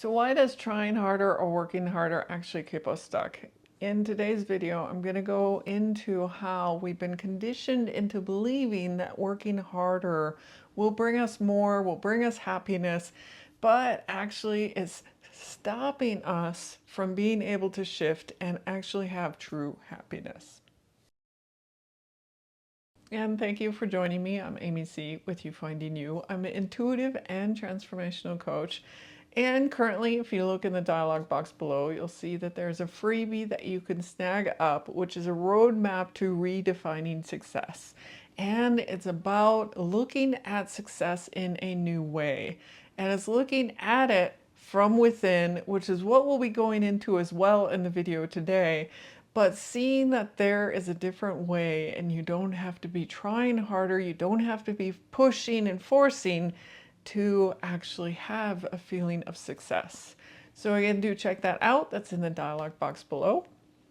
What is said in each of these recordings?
So why does trying harder or working harder actually keep us stuck? In today's video, I'm going to go into how we've been conditioned into believing that working harder will bring us more, will bring us happiness, but actually it's stopping us from being able to shift and actually have true happiness. And thank you for joining me. I'm AmyC with You Finding You. I'm an intuitive and transformational coach. And currently, if you look in the dialog box below, you'll see that there's a freebie that you can snag up, which is a roadmap to redefining success. And it's about looking at success in a new way. And it's looking at it from within, which is what we'll be going into as well in the video today. But seeing that there is a different way and you don't have to be trying harder, you don't have to be pushing and forcing to actually have a feeling of success. So again, do check that out. That's in the dialog box below.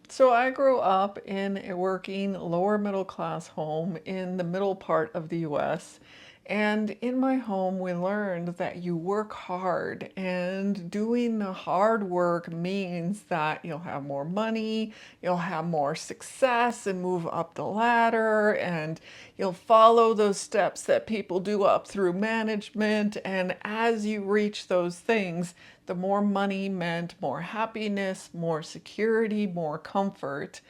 So I grew up in a working lower middle class home in the middle part of the US. And in my home, we learned that you work hard, and doing the hard work means that you'll have more money, you'll have more success and move up the ladder, and you'll follow those steps that people do up through management. And as you reach those things, the more money meant more happiness, more security, more comfort.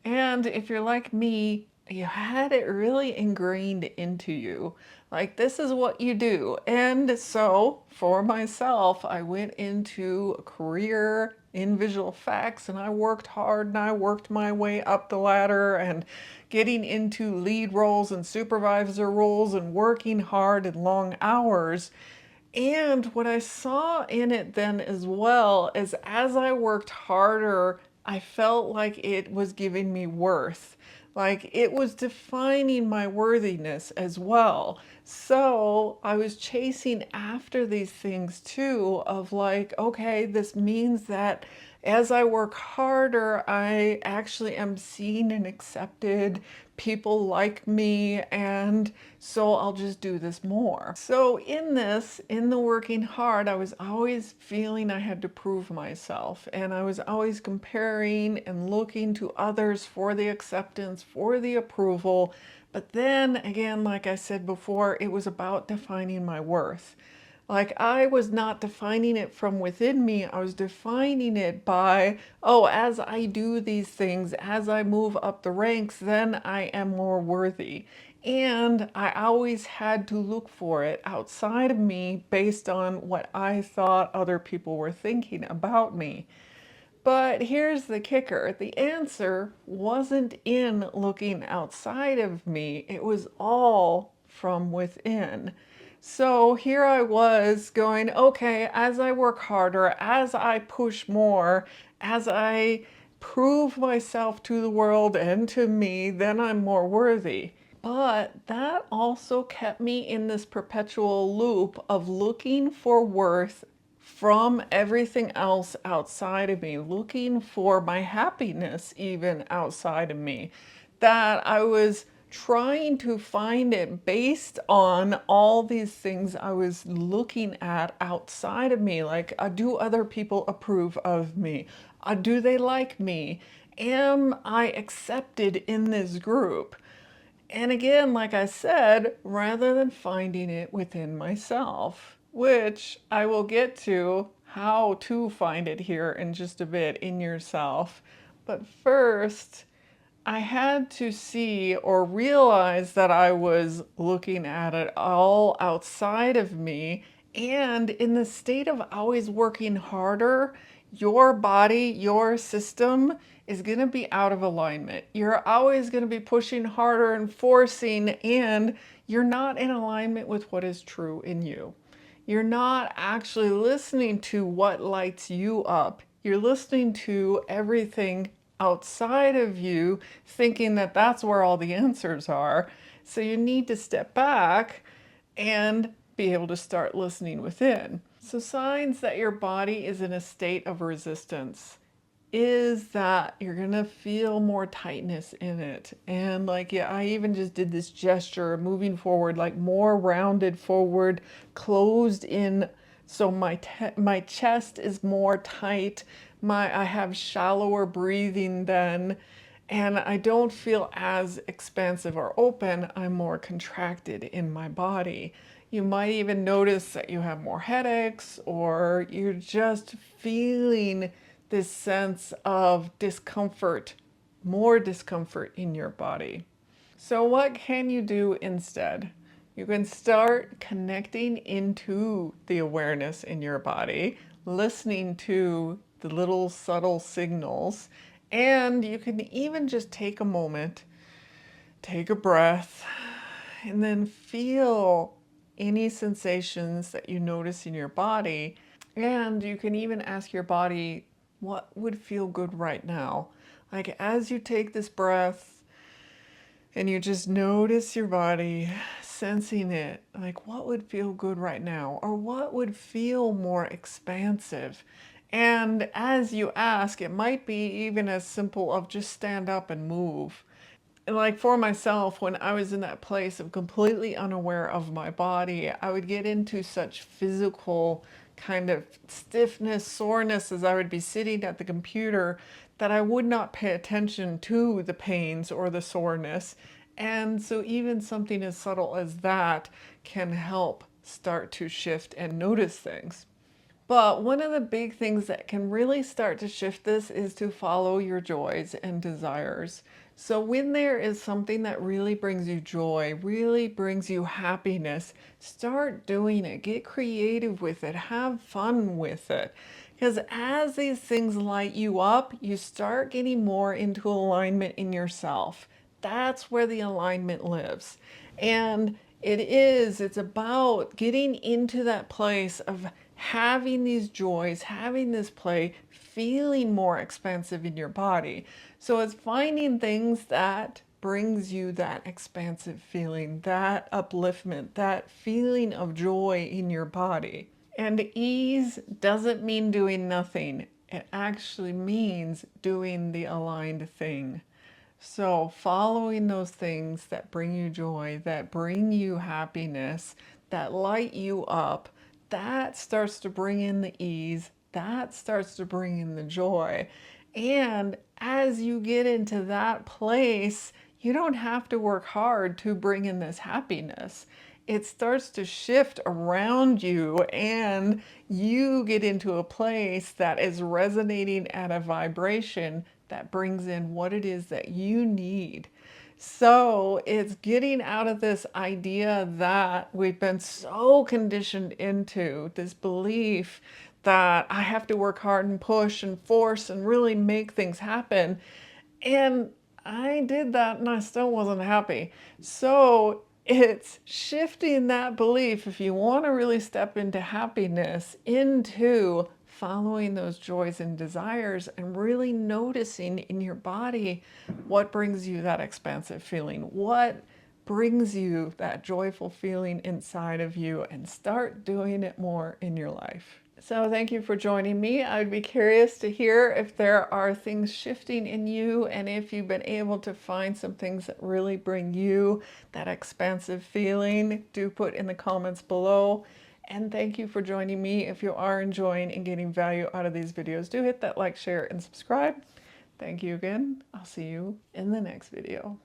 And if you're like me, you had it really ingrained into you. Like, this is what you do. And so for myself, I went into a career in visual effects and I worked hard and I worked my way up the ladder and getting into lead roles and supervisor roles and working hard and long hours. And what I saw in it then as well is as I worked harder, I felt like it was giving me worth. Like it was defining my worthiness as well. So I was chasing after these things too, of like, okay, this means that as I work harder, I actually am seen and accepted. People like me, and so I'll just do this more. So in this, in the working hard, I was always feeling I had to prove myself, and I was always comparing and looking to others for the acceptance, for the approval. But then again, like I said before, it was about defining my worth. Like I was not defining it from within me, I was defining it by, oh, as I do these things, as I move up the ranks, then I am more worthy. And I always had to look for it outside of me based on what I thought other people were thinking about me. But here's the kicker. The answer wasn't in looking outside of me. It was all from within. So here I was going, okay, as I work harder, as I push more, as I prove myself to the world and to me, then I'm more worthy. But that also kept me in this perpetual loop of looking for worth from everything else outside of me, looking for my happiness even outside of me. That I was trying to find it based on all these things I was looking at outside of me. Like, do other people approve of me? Do they like me? Am I accepted in this group? And again, like I said, rather than finding it within myself, which I will get to how to find it here in just a bit in yourself. But first, I had to see or realize that I was looking at it all outside of me. And in the state of always working harder, your body, your system is going to be out of alignment. You're always going to be pushing harder and forcing, and you're not in alignment with what is true in you. You're not actually listening to what lights you up. You're listening to everything outside of you, thinking that that's where all the answers are. So you need to step back and be able to start listening within. So signs that your body is in a state of resistance is that you're gonna feel more tightness in it. And like, yeah, I even just did this gesture moving forward, like more rounded forward, closed in So my chest is more tight. I have shallower breathing then, and I don't feel as expansive or open. I'm more contracted in my body. You might even notice that you have more headaches, or you're just feeling this sense of discomfort, more discomfort in your body. So what can you do instead? You can start connecting into the awareness in your body, listening to the little subtle signals, and you can even just take a moment, take a breath, and then feel any sensations that you notice in your body. And you can even ask your body, what would feel good right now? Like as you take this breath, and you just notice your body, sensing it, like what would feel good right now, or what would feel more expansive. And as you ask, it might be even as simple of just stand up and move. And like for myself, when I was in that place of completely unaware of my body, I would get into such physical kind of stiffness, soreness as I would be sitting at the computer that I would not pay attention to the pains or the soreness. And so even something as subtle as that can help start to shift and notice things. But one of the big things that can really start to shift this is to follow your joys and desires. So when there is something that really brings you joy, really brings you happiness, start doing it. Get creative with it. Have fun with it. Because as these things light you up, you start getting more into alignment in yourself. That's where the alignment lives. And it's about getting into that place of having these joys, having this play, feeling more expansive in your body. So it's finding things that brings you that expansive feeling, that upliftment, that feeling of joy in your body. And ease doesn't mean doing nothing. It actually means doing the aligned thing. So following those things that bring you joy, that bring you happiness, that light you up, that starts to bring in the ease, that starts to bring in the joy. And as you get into that place, you don't have to work hard to bring in this happiness. It starts to shift around you, and you get into a place that is resonating at a vibration that brings in what it is that you need. So it's getting out of this idea that we've been so conditioned into, this belief that I have to work hard and push and force and really make things happen. And I did that and I still wasn't happy. So it's shifting that belief, if you want to really step into happiness, into following those joys and desires and really noticing in your body what brings you that expansive feeling, what brings you that joyful feeling inside of you, and start doing it more in your life. So thank you for joining me. I'd be curious to hear if there are things shifting in you, and if you've been able to find some things that really bring you that expansive feeling. Do put in the comments below. And thank you for joining me. If you are enjoying and getting value out of these videos, do hit that like, share, and subscribe. Thank you again. I'll see you in the next video.